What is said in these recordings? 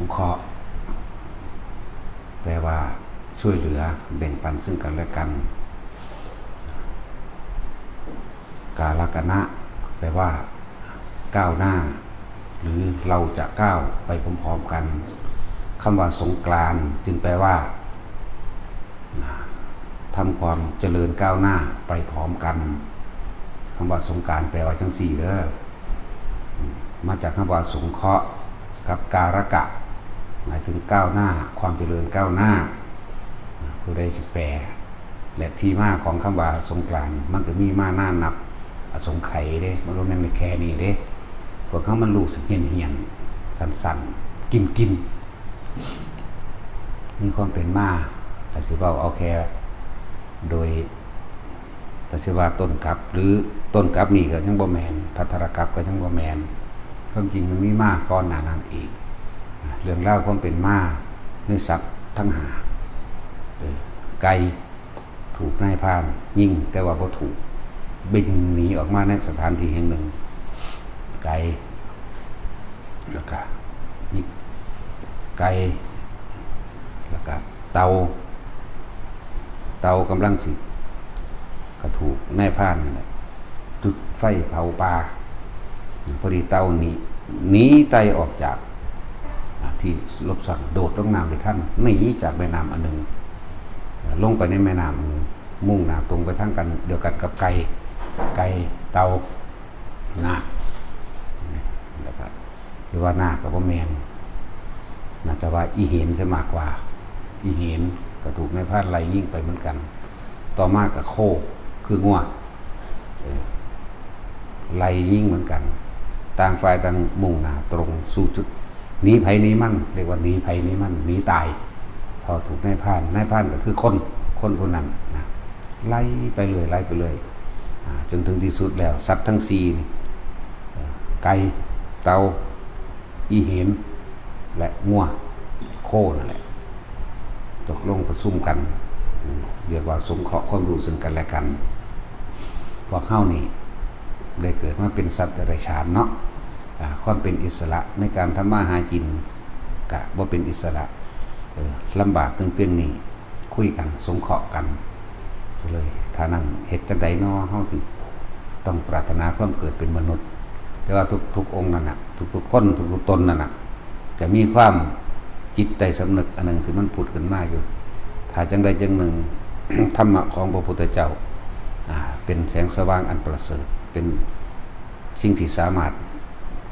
งเคราะห์แปลว่าช่วยเหลือแบ่งปันซึ่งกันและกันกาลกนะแปลว่าก้าวหน้าหรือเราจะก้าวไปพร้อมๆกันคำว่าสงกรานต์จึงแปลว่าทำความเจริญก้าวหน้าไปพร้อมกันคำว่าสงกรานต์แปลว่าจังสี่เด้อมาจากคำว่าสงเคราะห์กับการกะหมายถึงก้าวหน้าความเจริญก้าวหน้าผู้ใดจะแปลและที่มาของคำว่าสงกรานต์มันก็มีมาหน้านับอสงไขยเด้มันรู้แม่นในแค่นี้เด้พวกเขามันรู้สึกเหียนสั่นกินมีความเป็นมาแต่สิว่าเอาแค่โดยแต่สิว่าต้นกับหรือต้นกับนี่ก็ยังบ่แมนพัทรกับก็ยังบ่แมนความจริงมันมีมาก่อนหน้านั้นอีกเรื่องเล่าความเป็นมาในสัตว์ทั้งหาไก่ถูกนายพรานยิงแต่ว่าบ่ถูกบินหนีออกมาในสถานที่แห่งหนึ่งไก่แล้วก็มีไก่แล้วก็เตากำลังสิก็ถูกนายพรานนี่แหละจุดไฟเผาป่าพอดีเตาหนีไตออกจากที่ลบสั่งโดดลงน้ำไปท่านหนีจากแม่น้ำอันหนึ่งลงไปในแม่น้ำมุ่งหน้าตรงไปทางกันเดียวกันกับไก่เตานาคนะครับหรือว่านาคกับว่าแมนน่าจะว่าอีเห็นจะมากกว่าอีเห็นก็ถูกในพาดไล่ยิ่งไปเหมือนกันต่อมากับโคคืองัวไล่ยิ่งเหมือนกันต่างฝ่ายต่างมุ่งหน้าตรงสู่จุดหนีภัยหนีมั่นเรียกว่าหนีภัยหนีมั่นหนีตายพอถูกนายพรานก็คือคนผู้นั้นนะไล่ไปเลยจนถึงที่สุดแล้วสัตว์ทั้งสี่ไก่เตาอีเห็นและงัวโคนั่นแหละตกลงประชุมกันเรียกว่าสงเคราะห์ความรู้ซึ่งกันและกันพวกเข้านี่ได้เกิดมาเป็นสัตว์เดรัจฉานเนาะความเป็นอิสระในการทำมาหากินกะว่าเป็นอิสระลำบากตึงเพียงนี้คุยกันสงเคราะห์กันเลยถ้านั่งเหตุจังใดเนาะเฮาสิต้องปรารถนาความเกิดเป็นมนุษย์แต่ว่าทุกองค์นั่นน่ะทุกคนทุกตนนั่นน่ะจะมีความจิตใจสำนึกอันนึงที่มันผุดขึ้นมาอยู่ถ้าจังใดจังหนึ่ง ธรรมะของพระพุทธเจ้าเป็นแสงสว่างอันประเสริฐเป็นสิ่งที่สามารถ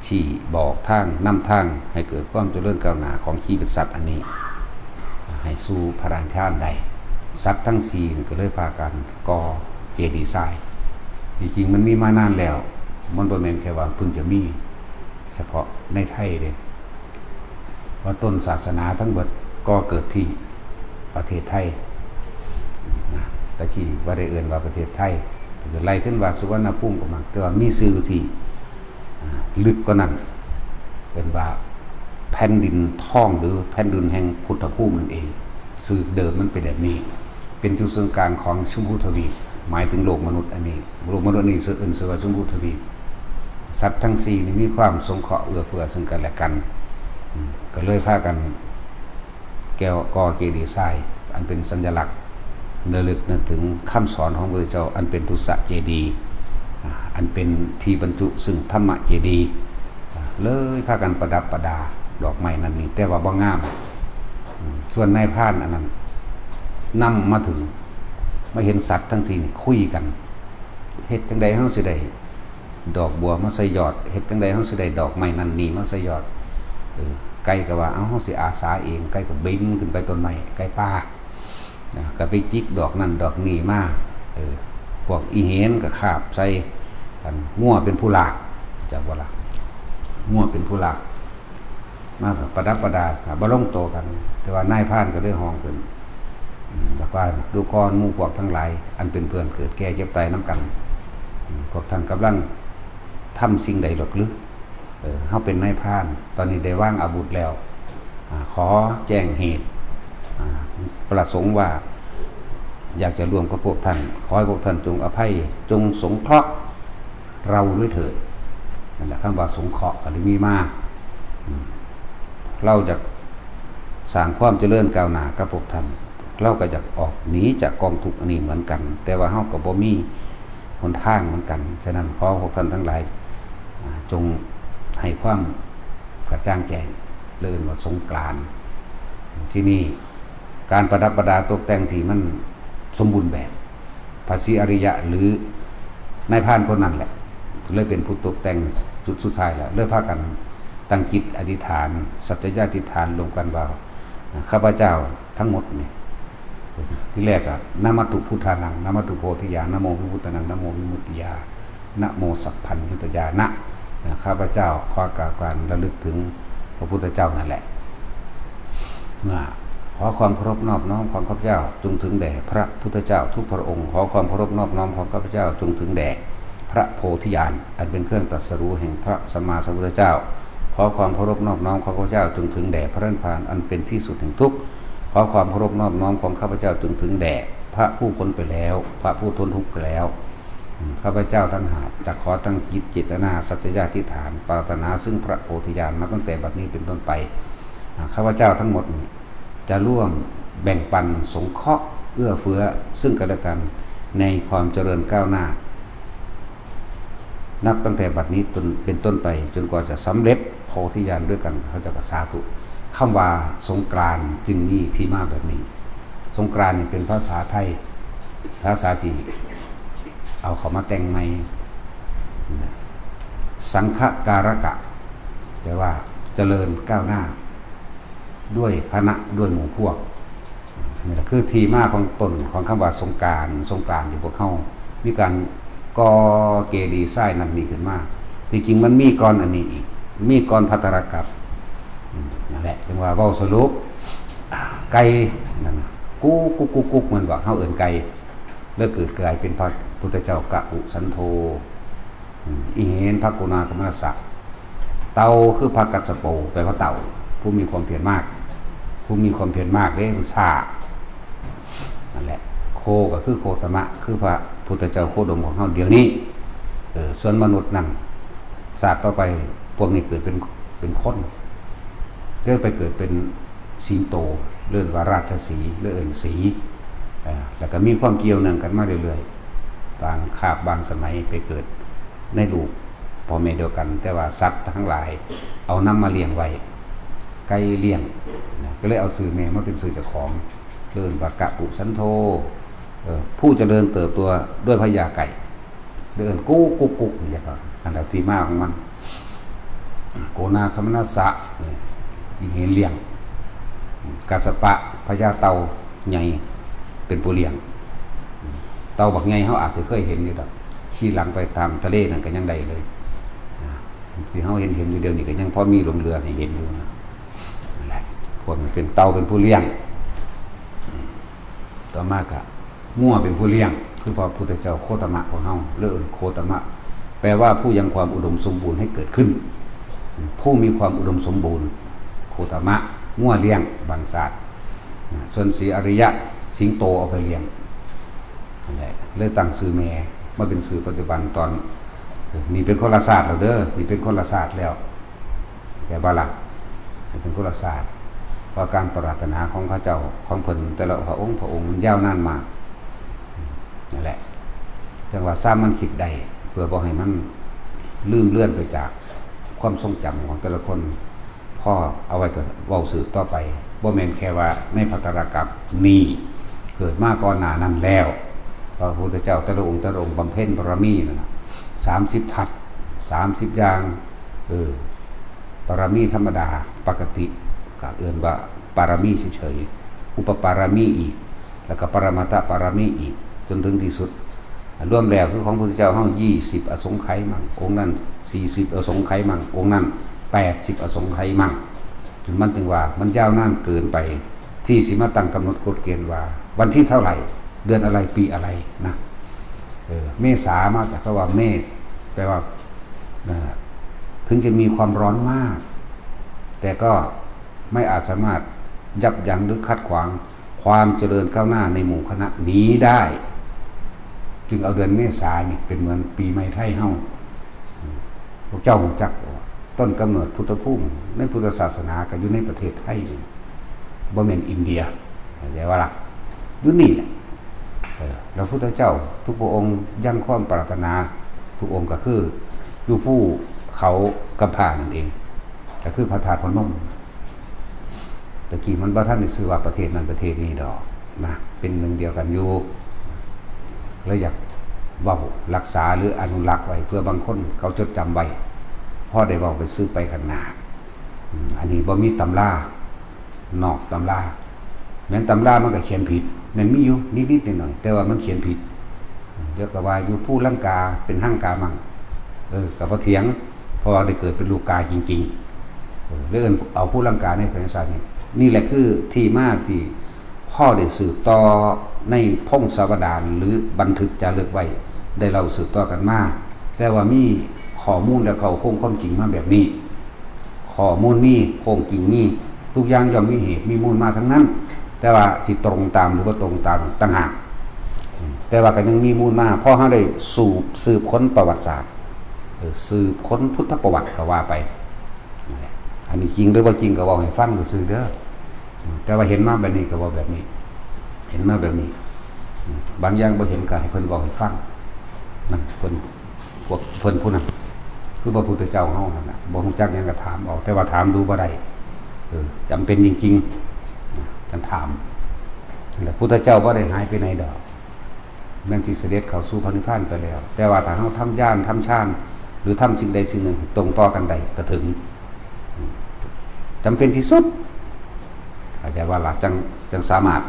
ชี้บอกทางนำทางให้เกิดความเจริญก้าวหน้าของชีวิตสัตว์อันนี้ให้สู่พระนิพพานใดสัตว์ทั้งสี่ก็เลยพากันก่อเจดีย์ทรายจริงๆมันมีมานานแล้วมันบ่แม่นแค่ว่าเพิ่งจะมีเฉพาะในไทยเด้ว่าต้นศาสนาทั้งหมดก็เกิดที่ประเทศไทยตะกี้ว่าได้เอ่ยว่าประเทศไทยจะไล่ขึ้นว่าสุวรรณภูมิก็มาแต่ว่ามีชื่อที่ลึกกว่านั้นเป็นว่าแผ่นดินท่องหรือแผ่นดินแห่งพุทธภูมินั่นเองสื่อเดิมมันเป็นแบบนี้เป็นจุดศูนย์กลางของชมพูทวีปหมายถึงโลกมนุษย์อันนี้โลกมนุษย์นี้สื่ออื่นสื่อว่าชมพูทวีปสัตว์ทั้งสี่นี่มีความสงเคราะห์เอื้อเฟื้อซึ่งกันและกันก็เลยพากันก่อเจดีย์ทรายอันเป็นสัญลักษณ์ระลึกนึกถึงคำสอนของพระพุทธเจ้าอันเป็นทุสะเจดีย์อันเป็นที่บรรจุซึ่งธรรมะเจดีย์เลยพากันประดับประดาดอกไม้นั่นนี่แต่ว่าบ่งามส่วนนายพรานอันนั้นนำมาถึงมาเห็นสัตว์ทั้งสี่คุยกันเฮ็ดจังใดเฮาสิได้ดอกบัวมาใส่ยอดเฮ็ดจังใดเฮาสิได้ดอกไม้นั่นนี่มาใส่ยอดไก่ก็ว่าเฮาสิอาสาเองไก่ก็บินขึ้นไปต้นไม้ไก่ป่าก็ไปจิกดอกนั่นดอกนี่มาพวกอีเห็นก็คาบใส่กันงัวเป็นผู้ลากจากว่าล่ะงัวเป็นผู้ลากมาประดับประดาบ่ลงโตกันแต่ว่านายพรานก็ได้ห้องขึ้นแล้วก็ดูกรหมู่พวกทั้งหลายอันเป็นเพื่อนเกิดแก่เจ็บตายน้ำกันพวกท่านกำลังทำสิ่งใดหรอกหรือเฮาเป็นนายพรานตอนนี้ได้วางอาวุธแล้วขอแจ้งเหตุประสงค์ว่าอยากจะร่วมกับพวกท่านขอให้พวกท่านจงอภัยจงสงเคราะห์เราด้วยเถิดนั่นแหละคำว่าสงเคราะห์ก็เลยมีมาเราจะ สร้างความเจริญก้าวหน้ากับพวกท่านเราก็อยากออกหนีจากกองทุกข์อันนี้เหมือนกันแต่ว่าเฮาก็บ่มีหนทางเหมือนกันฉะนั้นขอพวกท่านทั้งหลายจงให้ความกระจ่างแจ้งเรื่องว่าสงกรานต์ที่นี่การประดับประดาตกแต่งที่มันสมบูรณ์แบบพระศรีอริยะหรือนายพรานคนนั้นแหละเลยเป็นผู้ตกแต่งสุดท้ายแล้วเลยพากันตั้งจิตอธิษฐานสัจจะอธิษฐานรวมกันว่าข้าพเจ้าทั้งหมดนี่ที่แรกอะนะมัตถุพุทธานังนะมัตถุโพธิญาณนะโมวิมุตตนังนะโมวิมุตติยานะโมสัพพัญญุตยานะข้าพเจ้าขอกล่าวการระลึกถึงพระพุทธเจ้านั่นแหละเมื่อขอความเคารพนอบน้อมของข้าพเจ้าจงถึงแด่พระพุทธเจ้าทุกพระองค์ขอความเคารพนอบน้อมของข้าพเจ้าจงถึงแด่พระโพธิญาณอันเป็นเครื่องตรัสรู้แห่งพระสัมมาสัมพุทธเจ้าขอความเคารพนอบน้อมของข้าพเจ้าจงถึงแด่พระนิพพานอันเป็นที่สุดแห่งทุกข์ขอความเคารพนอบน้อมของข้าพเจ้าจงถึงแด่พระผู้พ้นไปแล้วพระผู้ทนทุกข์ไปแล้วข้าพเจ้าทั้งหลายจะขอตั้งจิตเจตนาสัจจะอธิษฐานปรารถนาซึ่งพระโพธิญาณมาตั้งแต่บัดนี้เป็นต้นไปข้าพเจ้าทั้งหมดจะร่วมแบ่งปันสงเคราะห์เอื้อเฟื้อซึ่งกันและกันในความเจริญก้าวหน้านับตั้งแต่บัดนี้เป็นต้นไปจนกว่าจะสำเร็จโพธิญาณด้วยกันเขาจะกสาธุคำว่าสงกรานต์จึงมีที่มาแบบนี้สงกรานต์นี่เป็นภาษาไทยภาษาที่เอาเขามาแต่งใหม่สังฆการกะแปลว่าเจริญก้าวหน้าด้วยคณะด้วยหมู่พวกนี่แหละคือที่มาของตนของคำว่าสงกรานต์ที่พวกเขามีการก่อเกดีย์ทรายนั่นนี่ขึ้นมาที่จริงมันมีก่อนอันนี้อีกมีก่อนภัตตรกัปนั่นแหละจังว่าเว้าสรุปไก่นั่นกุ๊กมันว่าเฮาเอิ้นไก่แล้วเกิดกลายเป็นพระพุทธเจ้ากะอุสันโธอีเห็นพระกุณากมลสักเตาคือพระกัสสโปแปลว่าเต่าผู้มีความเพียรมากเด้มันซ่านั่นแหละโคก็คือโคตมะคือพระพุทธเจ้าโคดมของเฮาเดี๋ยวนี้ส่วนมนุษย์นั่นศาสตร์ต่อไปพวกนี้เกิดเป็นคนเลื่อนไปเกิดเป็นสิงโตเลื่อนว่าราชสีห์เลื่อนสีแต่ก็มีความเกี่ยวเนื่องกันมาเรื่อยๆบางคาบบางสมัยไปเกิดในลูกพ่อแม่เดียวกันแต่ว่าสัตว์ทั้งหลายเอานำมาเลี้ยงไว้ไก่เลี้ยงก็เลยเอาสื่อแม่มาเป็นสื่อเจ้าของเลื่อนว่ากะปุสันโธผู้เจริญเติบโตด้วยพญาไก่เลื่อนกุ๊กอย่างเงี้ยครับอันนั้นที่มาของมันโกนาคมนัสสะอีเห็นเลี้ยงกัสสปะพญาเต่าใหญ่เป็นผู้เลี้ยงเต่าบักใหญ่เขาอาจจะเคยเห็นอยู่ดอกขี่หลังไปตามทะเลนั่นก็ยังได้เลยที่เขาเห็นอยู่เดียวนี้ก็ยังพอมีลงเรือให้เห็นอยู่นะนั่นแหละพวกมันเป็นเต่าเป็นผู้เลี้ยงต่อมากะมั่วเป็นผู้เลี้ยงคือพระพุทธเจ้าโคตมะของเขาเรื่องโคตมะแปลว่าผู้ยังความอุดมสมบูรณ์ให้เกิดขึ้นผู้มีความอุดมสมบูรณ์โคตมะมั่วเลี้ยงบางศาสตร์ส่วนศรีอริยะสิงโตเอาไปเลี้ยงนั่นแหละเลยตั้งชื่อแม่มาเป็นชื่อปัจจุบันตอนนี่เป็นคนละศาสตร์แล้วเด้อนี่เป็นคนละศาสตร์แล้วแต่บ่ล่ะจะเป็นคนละศาสตร์เพราะการปรารถนาของข้าเจ้าของเพิ่นแต่ละพระองค์มันยาวนานมากนั่นแหละจังว่าซ้ำมันคิดได้เพื่อบ่ให้มันลืมเลื่อนไปจากความทรงจำของแต่ละคนพ่อเอาไว้จะเว้าสืบต่อไปบ่แม่นแค่ว่าในภัตตรกัปนี้เกิดมาก่อนหน้านั้นแล้วพระพุทธเจ้าแต่ละองค์บำเพ็ญบารมีนั่นน่ะ30 ทัศ30 อย่างบารมีธรรมดาปกติก็เอิ้นว่าปารมีเฉยๆอุปปารมีอีกแล้วก็ปรมัตถปารมีอีกจนถึงที่สุดรวมแล้วคือของพระพุทธเจ้าเฮา20อสงไขยมั่งองค์นั้น40อสงไขยมั่งองค์นั้น80อสงไขยมั่งจนมันถึงว่ามันยาวนานเกินไปที่สิมาตั้งกำหนดกฎเกณฑ์ว่าวันที่เท่าไหร่เดือนอะไรปีอะไรนะเมษามาจากคำว่าเมษแปลว่าถึงจะมีความร้อนมากแต่ก็ไม่อาจสามารถยับยั้งหรือคัดขวางความเจริญก้าวหน้าในหมู่คณะนี้ได้จึงเอาเดือนเมษานี่เป็นเหมือนปีใหม่ไทยเฮาพวกเจ้าจักต้นกำเนิดพุทธภูมิในพุทธศาสนาก็อยู่ในประเทศไทย บ่แม่นอินเดียเข้าใจว่าล่ะอยู่นี่แหละแล้วพระพุทธเจ้าทุกพระองค์ยังความปรารถนาทุกองค์ก็คืออยู่ผู้เขากำพร้านั่นเองก็คือพระธาตุพนมตะกี้มันบ่ทันได้ชื่อว่าประเทศนั้นประเทศนี้ดอกนะเป็นหนึ่งเดียวกันอยู่เลยอยากเว้ารักษาหรืออนุรักษ์ไว้เพื่อบางคนเขาจดจำไว้พอได้เว้าไปซื้อไปข้างหน้าอันนี้บ่มีตำรานอกตำราแม้นตำรามันก็เขียนผิดมันมีอยู่นิดๆหน่อยๆแต่ว่ามันเขียนผิดเยอะกว่าอยู่ผู้ลังกาเป็นหั่งกามั่งก็บ่เถียงเพราะว่าได้เกิดเป็นลูกกาจริงๆเรื่องเอาผู้ลังกาในเป็นศาสตร์นี่แหละคือที่มาที่พ่อได้สืบต่อในพงศาวดารหรือบันทึกจารึกไว้ได้เราสืบต่อกันมาแต่ว่ามีข้อมูลแล้วเขาคงความจริงมาแบบนี้ข้อมูลมีโครงจริงมีทุกอย่างย่อมมีเหตุมีมูลมาทั้งนั้นแต่ว่าสิตรงตามหรือว่าตรงตามต่างหากแต่ว่าก็ยังมีมูลมาเพราะเขาได้สืบค้นประวัติศาสตร์สืบค้นพุทธประวัติก็ว่าไปอันนี้จริงหรือว่าจริงก็บอกให้ฟังก็ซื่อเด้อแต่ว่าเห็นมาแบบนี้ก็บอกแบบนี้เห็นมาแบบนี้บางอย่างบ่เห็นก็ให้เพิ่นบอกให้ฟังนั่นเพิ่นพวกเพิ่นผู้นั้นคือพระพุทธเจ้าเฮานั่นน่ะบ่ฮู้จักหยังก็ถามเอาแต่ว่าถามดูบ่ได้จำเป็นจริงๆท่านถามแล้วพุทธเจ้าบ่ได้หายไปไหนดอกแม้นสิเสด็จเข้าสู่พระนิพพานไปแล้วแต่ว่าถ้าเฮาทำญาณทำฌานหรือทำสิ่งใดสิ่งหนึ่งตรงต่อกันได้ก็ถึงจำเป็นที่สุดเข้าใจว่าล่ะจังสามารถ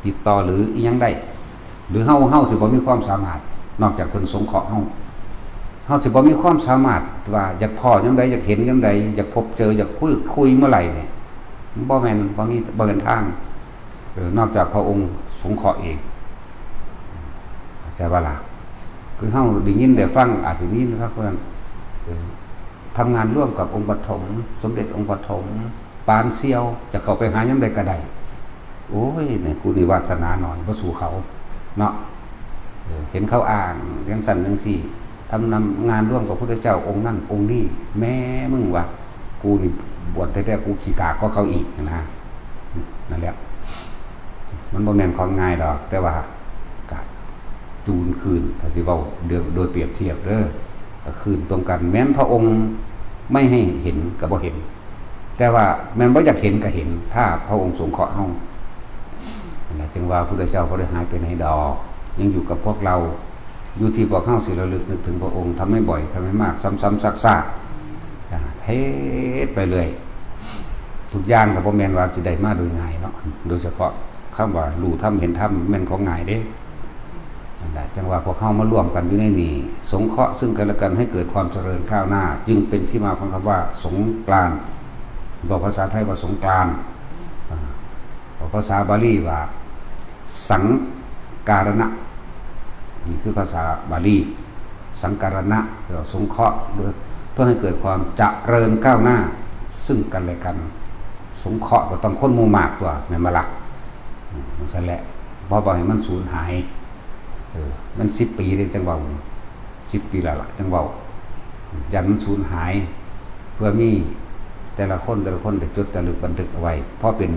ติดต่อหรืออีหยังได้หรือเฮาสิบ่มีความสามารถนอกจากเพิ่นสงเคราะห์เฮาสิบ่มีความสามารถว่าอยากพ้อยามใดอยากเห็นยามใดอยากพบเจออยากคุยเมื่อไหร่นี่บ่แม่นบ่เป็นทางนอกจากพระองค์สงเคราะห์เองเข้าใจว่าล่ะคือเฮาได้ยินได้ฟังอาจสิมีนะครับเพิ่นทำงานร่วมกับองค์ปฐมสมเด็จองค์ปฐมปานเซียวจะเข้าไปหายามใดก็ได้โอ้ยเนี่ยกูนี่วาสนาหน่อยบ่สู่เขาเนาะเห็นเขาอ่างจังสั่นจังซี่ทำงานร่วมกับพระพุทธเจ้าองค์นั่นองค์นี้แม้มึงว่ากูนี่บวชแต่กูขี้กากก็เขาอีกนะนั่นแหละมันบ่แม่นของง่ายดอกแต่ว่ากะจูนคืนถ้าสิเว้าโดยเปรียบเทียบเด้อก็คืนตรงกันแม้นพระองค์ไม่ให้เห็นก็บ่เห็นแต่ว่าแม้นบ่อยากเห็นก็เห็นถ้าพระองค์สงเคราะห์เฮานั่นแหละจึงว่าพระพุทธเจ้าบ่ได้หายไปไหนดอกยังอยู่กับพวกเราอยู่ที่พวกเฮาสิระลึกนึกถึงพระองค์ทำให้บ่อยทำให้มากซ้ำๆซักๆเทศไปเลยทุกอย่างก็บ่แม่นว่าสิได้มาโดยง่ายเนาะโดยเฉพาะคำว่ารู้ธรรมเห็นธรรมแม่นของง่ายเด้นั่นแหละจังว่าพวกเฮามาร่วมกันอยู่ในนี้สงเคราะห์ซึ่งกันและกันให้เกิดความเจริญก้าวหน้าจึงเป็นที่มาของคำว่าสงกรานต์บอกภาษาไทยว่าสงกรานต์บอกภาษาบาลีว่าสังการณะนี่คือภาษาบาลีสังการณะเราสงเคราะห์เพื่อให้เกิดความเจริญก้าวหน้าซึ่งกันและกันสงเคราะห์ก็ต้องคนหมู่มากตัวแม่นบ่ล่ะนั่นแหละเพราะบ่ให้มันสูญหายมัน10 ปีได้จังเว้า10 ปีแล้วล่ะจังเว้ายันมันสูญหายเพื่อมีแต่ละคนได้จดจารึกบันทึกเอาไว้เพราะเป็น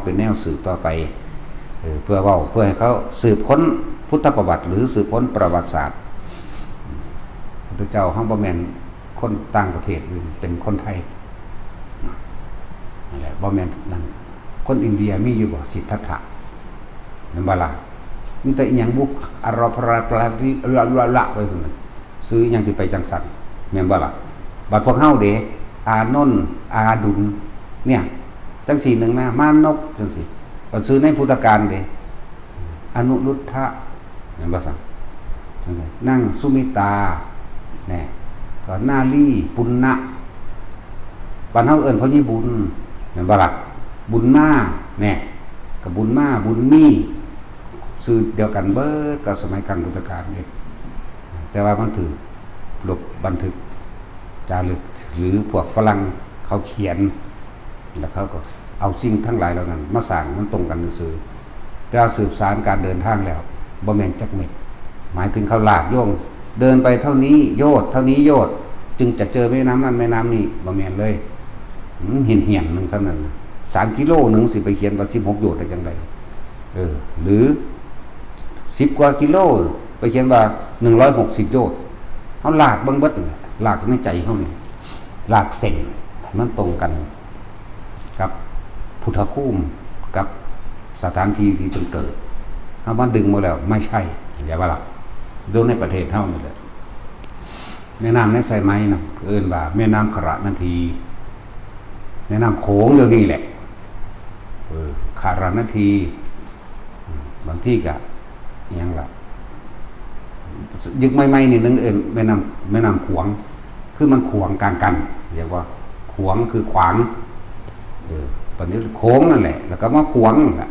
เป็นแนวสืบต่อไปเพื่อให้เขาสืบค้นพุทธประวัติหรือสืบค้นประวัติศาสตร์พระพุทธเจ้าเฮาบ่แม่นคนต่างประเทศอื่นเป็นคนไทยนั่นแหละบ่แม่นนั่นคนอินเดียมีอยู่บ่สิทธัตถะนั่นบ่ล่ะมีแต่อีหยังบุอรพราปราติละไว้พุ่นน่ะซื้อหยังสิไปจังซั่นแม่นบ่ล่ะบัดพวกเฮาเด้อานนท์อาดุลเนี่ยจังสี่หนึ่งมานกจังสี่ก็ซื้อในพุทธกาลเด้อนุรุทธะเห็นบ่สั่งนั่งสุมิตาแน่ก็นาลีปุณณะบ้านเฮาเอิ้นพ่อยี่บุญเห็นบ่ล่ะบุญมาแน่ก็บุญมาบุญมีชื่อเดียวกันเบิดกับสมัยกลางพุทธกาลเด้แต่ว่ามันถือลบบันทึกจารึกหรือพวกฝรั่งเขาเขียนแล้วเขาก็เอาสิ่งทั้งหลายเหล่านั้นมาสร้างมันตรงกันซื่อแต่สืบสารการเดินทางแล้วบ่แม่นจักเม็ดหมายถึงเขาลากโยงเดินไปเท่านี้โยชน์เท่านี้โยชน์จึงจะเจอแม่น้ำนั้นแม่น้ำนี้บ่แม่นเลยเหี่ยนนึงซั่นนั่น 3 กิโลหนึ่งสิไปเขียนว่า16 โยชน์ได้จังไดหรือ10 กว่ากิโลไปเขียนว่า160 โยชน์เฮาลากเบิ่งเบิดลากในใจเฮานี่ลากเส้นมันตรงกันกับพุทธภูมิกับสถานที่ที่เพิ่นเกิดเฮามาดึงมาแล้วไม่ใช่อย่าว่าล่ะดูในประเทศเฮานี่แหละแม่น้ำในสายไหมนะเอิ้นว่าแม่น้ำขระนาทีแม่น้ำโขงเดี๋ยวนี้แหละขระนาทีบางที่ก็ยังล่ะยึกไม่นี่นึงแม่น้ำขวางคือมันขวางกลางกันเรียกว่าขวางคือขวางตอนนี้โค้งนั่นแหละแล้วก็มาขวางนั่นแหละ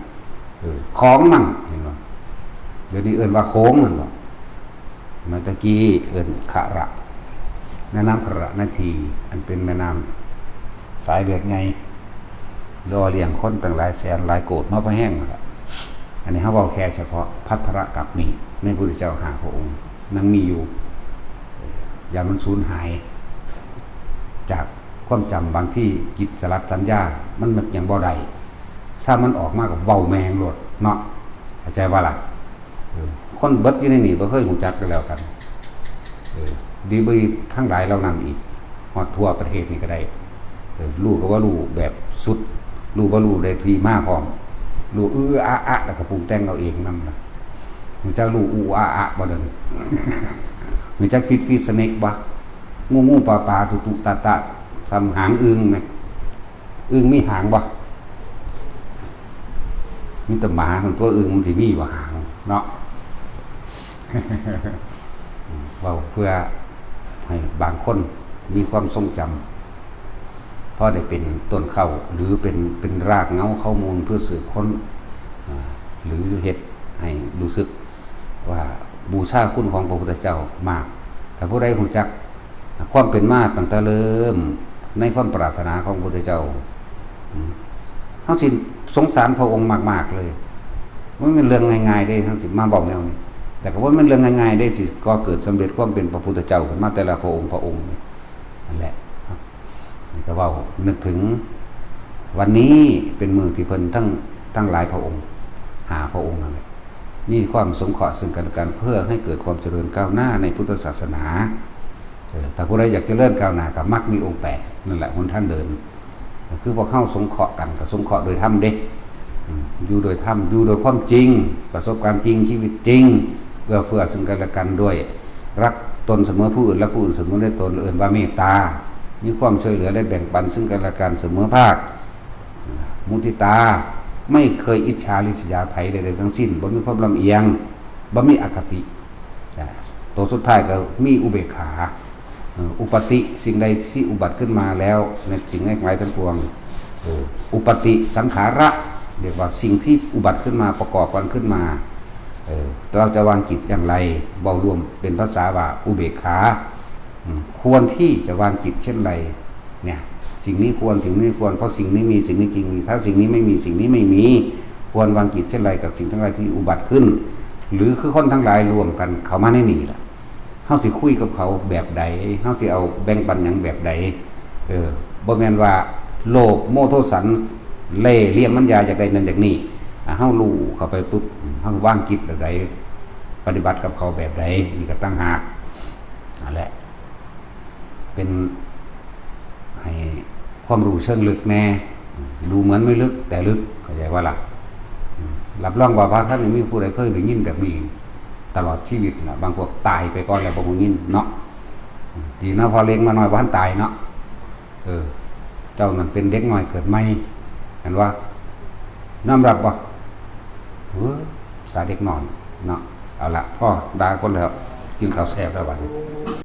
คล้องมันเห็นบ่เดี๋ยวนี้ว่าโค้งนั่นบ่เมื่อตะกี้ขระแม่น้ำขระนาทีอันเป็นแม่น้ำสายเลือดไงรอเลี้ยงคนตั้งหลายแสนหลายโกฏมาพะแห้งนั่นแหละอันนี้เขาบอกแค่เฉพาะภัทรกัปนี่ในพระพุทธเจ้า5 พระองค์นั่งมีอยู่อย่ามันสูญหายจากความจำบางที่จิตสลัดสัญญามันนึกอย่างบ่ได้ถ้ามันออกมากับเว้าแมงโลดเนาะเข้าใจว่าล่ะคนเบิดอยู่ในนี่บ่เคยรู้จักกันแล้วกันดีบ่ดีทั้งหลายเหล่านั้นอีกฮอดทั่วประเทศนี่ก็ได้รู้ก็ว่ารู้แบบสุดรู้บ่รู้ได้ทีมาพร้อมรู้อะแล้วก็ปรุงแต่งเอาเองนำล่ะมันจะรู้อะบ่เด้อมันจะฟิตสเน็กบ่งูปลาตุตะทำหางอึ่งไหมอึ่งมีหางบ่มีแต่หมาของตัวอึ่งมันสิมีบ่หางเนาะ เว้าเพื่อให้บางคนมีความทรงจำพอได้เป็นต้นเข้าหรือเป็นรากเหง้าข้อมูลเพื่อสืบค้นหรือเฮ็ดให้รู้สึกว่าบูชาคุณของพระพุทธเจ้ามากถ้าผู้ใดรู้จักความเป็นมาตั้งแต่เริ่มในความปรารถนาของพระพุทธเจ้าเฮาสิสงสารพระองค์มากๆเลยมันเป็นเรื่องง่ายๆได้ทั้งสิมาบอกแนวนี้แต่ก็ว่ามันเรื่องง่ายๆได้สิก็เกิดสำเร็จความเป็นพระพุทธเจ้าขึ้นมาแต่ละพระองค์นั่นแหละนี่ก็ว่านึกถึงวันนี้เป็นมือที่เพิ่นทั้งหลายพระองค์5 พระองค์นั่นแหละมีความสงเคราะห์ซึ่งกันและกันเพื่อให้เกิดความเจริญก้าวหน้าในพุทธศาสนาแต่ผู้ใดอยากจะเลื่อนก้าวหน้ากับมรรคมีองค์8นั่นแหละหนทางเดินคือพวกเข้าสงเคราะห์กันกับสงเคราะห์โดยธรรมเด้อยู่โดยธรรมอยู่โดยความจริงประสบการณ์จริงชีวิตจริงเพื่อซึ่งกันและกันด้วยรักตนเสมอผู้อื่นและผู้อื่นเสมอในตนเอิ้นว่าเมตตามีความช่วยเหลือและแบ่งปันซึ่งกันและกันเสมอภาคมุทิตาไม่เคยอิจฉาริษยาไผใดๆทั้งสิ้นบ่มีความลำเอียงบ่มีอคติตัวสุดท้ายก็มีอุเบกขาอุปติสิ่งใดที่อุบัติขึ้นมาแล้วในสิ่งทั้งหลายทั้งปวงอุปติสังขาระเรียกว่าสิ่งที่อุบัติขึ้นมาประกอบกันขึ้นมาเราจะวางจิตอย่างไรเบารวมเป็นภาษาว่าอุเบกขาควรที่จะวางจิตเช่นไรเนี่ยสิ่งนี้ควรสิ่งนี้ควรเพราะสิ่งนี้มีสิ่งนี้จริงมีถ้าสิ่งนี้ไม่มีสิ่งนี้ไม่มีควรวางจิตเช่นไรกับสิ่งทั้งหลายที่อุบัติขึ้นหรือคือคนทั้งหลายรวมกันเข้ามาในนี่ล่ะเฮาสิคุยกับเขาแบบใดเฮาสิเอาแบ่งปันหยังแบบใดบ่แม่นว่าโลภโมโทสันเล่เหลี่ยมมันยาจากใดนั้นจากนี้เฮารู้เข้าไปปุ๊บเฮาวางจิตแบบใดปฏิบัติกับเขาแบบใดนี่ก็ตั้งหากนั่นแหละเป็นให้ความรู้เชิงลึกแน่ดูเหมือนไม่ลึกแต่ลึกเข้าใจว่าล่ะรับรองว่าพระท่านยังมีผู้ใดเคยได้ยินแบบนี้ตลอดชีวิตล่ะบางพวกตายไปก่อนแล้วบ่ฮู้ยินเนาะดีเนาะพอเลี้ยงมาน้อยบ่ทันตายเนาะเจ้านั่นเป็นเด็กน้อยเกิดใหม่เห็นว่าน้ำรับบ่สาเด็กน้อยเนาะเอาละพ่อด่าคนแล้วกินข้าวแซ่บแล้วบัดนี้